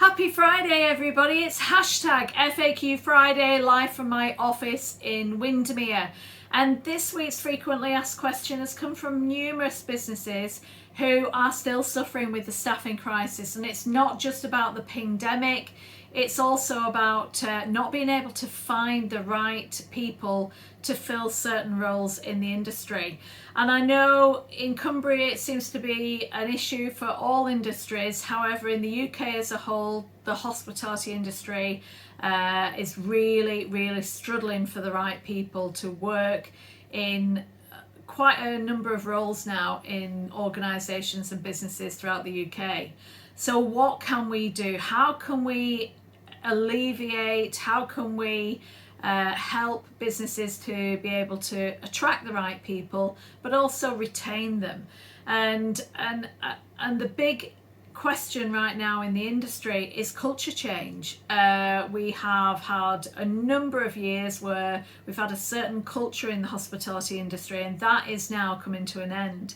Happy Friday, everybody. It's hashtag FAQ Friday, live from my office in Windermere. And this week's frequently asked question has come from numerous businesses who are still suffering with the staffing crisis. And it's not just about the pandemic, it's also about not being able to find the right people to fill certain roles in the industry. And I know in Cumbria it seems to be an issue for all industries. However, in the UK as a whole, the hospitality industry is really struggling for the right people to work in quite a number of roles now in organisations and businesses throughout the UK. So what can we do? How can we alleviate, how can we help businesses to be able to attract the right people but also retain them? And the big question right now in the industry is culture change. We have had a number of years where we've had a certain culture in the hospitality industry, and that is now coming to an end.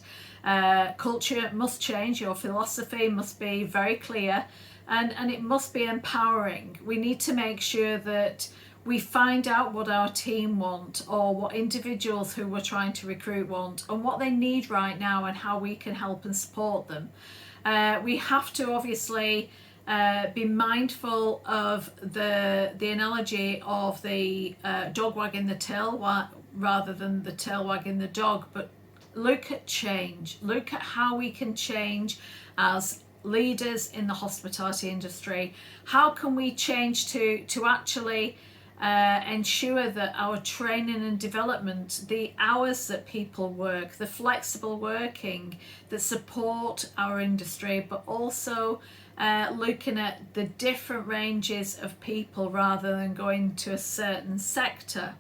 Culture must change. Your philosophy must be very clear, and it must be empowering. We need to make sure that we find out what our team want, or what individuals who we're trying to recruit want, and what they need right now, and how we can help and support them. We have to obviously be mindful of the analogy of the dog wagging the tail rather than the tail wagging the dog, but look at change. Look at how we can change as leaders in the hospitality industry. How can we change to actually ensure that our training and development, the hours that people work, the flexible working that support our industry, but also looking at the different ranges of people rather than going to a certain sector.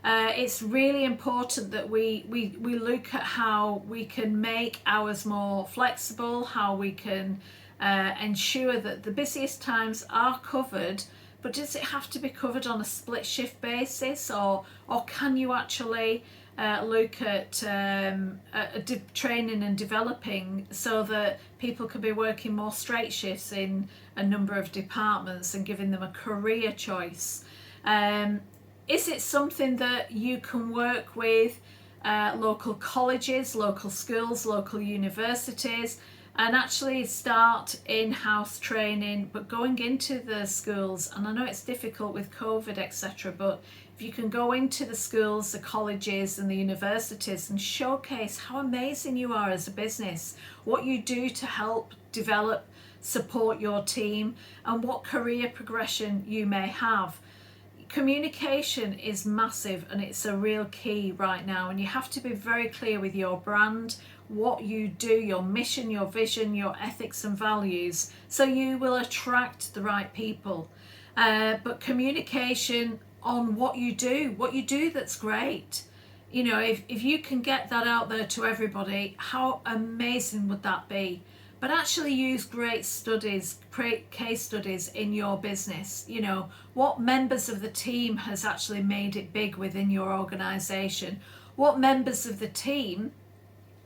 It's really important that we look at how we can make hours more flexible, how we can ensure that the busiest times are covered. But does it have to be covered on a split shift basis, or can you actually look at training and developing so that people can be working more straight shifts in a number of departments and giving them a career choice? Is it something that you can work with local colleges, local schools, local universities, and actually start in-house training, but going into the schools? And I know it's difficult with COVID, etc., but if you can go into the schools, the colleges and the universities and showcase how amazing you are as a business, what you do to help develop, support your team, and what career progression you may have. Communication is massive, and it's a real key right now, and you have to be very clear with your brand, what you do, your mission, your vision, your ethics and values, so you will attract the right people. But communication on what you do that's great. You know, if you can get that out there to everybody, how amazing would that be? But actually use great studies, case studies in your business. You know, what members of the team has actually made it big within your organisation? What members of the team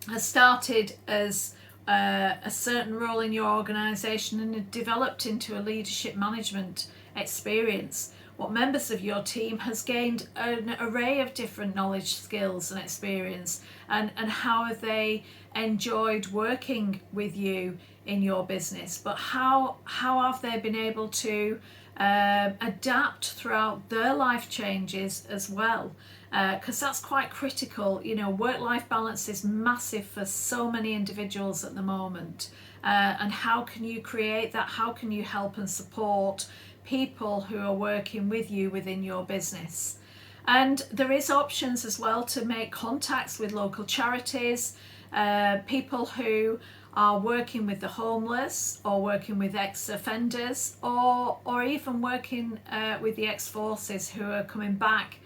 has started as a certain role in your organisation and have developed into a leadership management experience? What members of your team has gained an array of different knowledge, skills and experience, and how have they enjoyed working with you in your business? But how have they been able to adapt throughout their life changes as well? Because that's quite critical. You know, work-life balance is massive for so many individuals at the moment. And how can you create that? How can you help and support people who are working with you within your business? And there is options as well to make contacts with local charities, people who are working with the homeless, or working with ex-offenders, or even working with the ex-forces who are coming back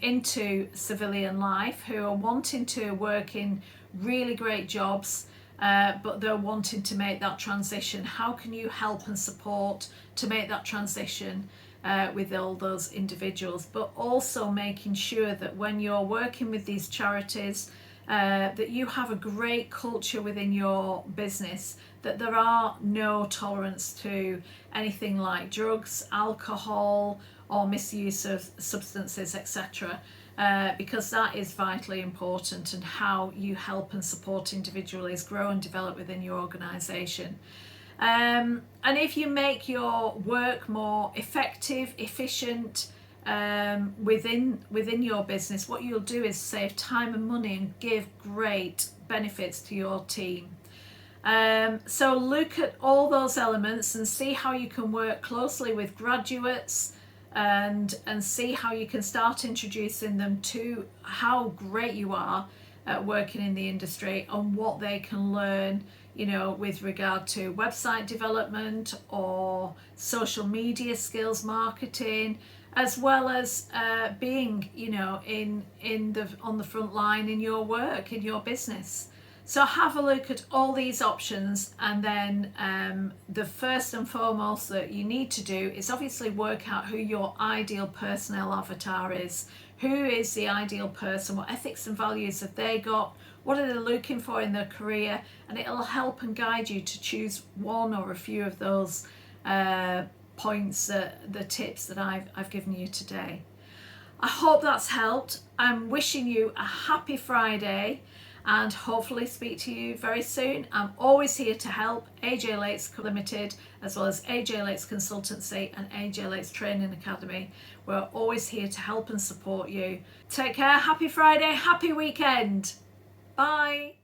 into civilian life, who are wanting to work in really great jobs, but they're wanting to make that transition. How can you help and support to make that transition with all those individuals? But also making sure that when you're working with these charities, that you have a great culture within your business, that there are no tolerance to anything like drugs, alcohol, or misuse of substances, etc. Because that is vitally important, and how you help and support individuals grow and develop within your organisation. And if you make your work more effective, efficient, within your business, what you'll do is save time and money and give great benefits to your team. So look at all those elements and see how you can work closely with graduates, and see how you can start introducing them to how great you are at working in the industry, and what they can learn, with regard to website development or social media skills, marketing, as well as being, on the front line in your work, in your business. So have a look at all these options, and then the first and foremost that you need to do is obviously work out who your ideal personnel avatar is. Who is the ideal person? What ethics and values have they got? What are they looking for in their career? And it'll help and guide you to choose one or a few of those points, the tips that I've given you today. I hope that's helped. I'm wishing you a happy Friday, and hopefully speak to you very soon. I'm always here to help. AJ Lates Limited, as well as AJ Lates Consultancy and AJ Lates Training Academy. We're always here to help and support you. Take care. Happy Friday. Happy weekend. Bye.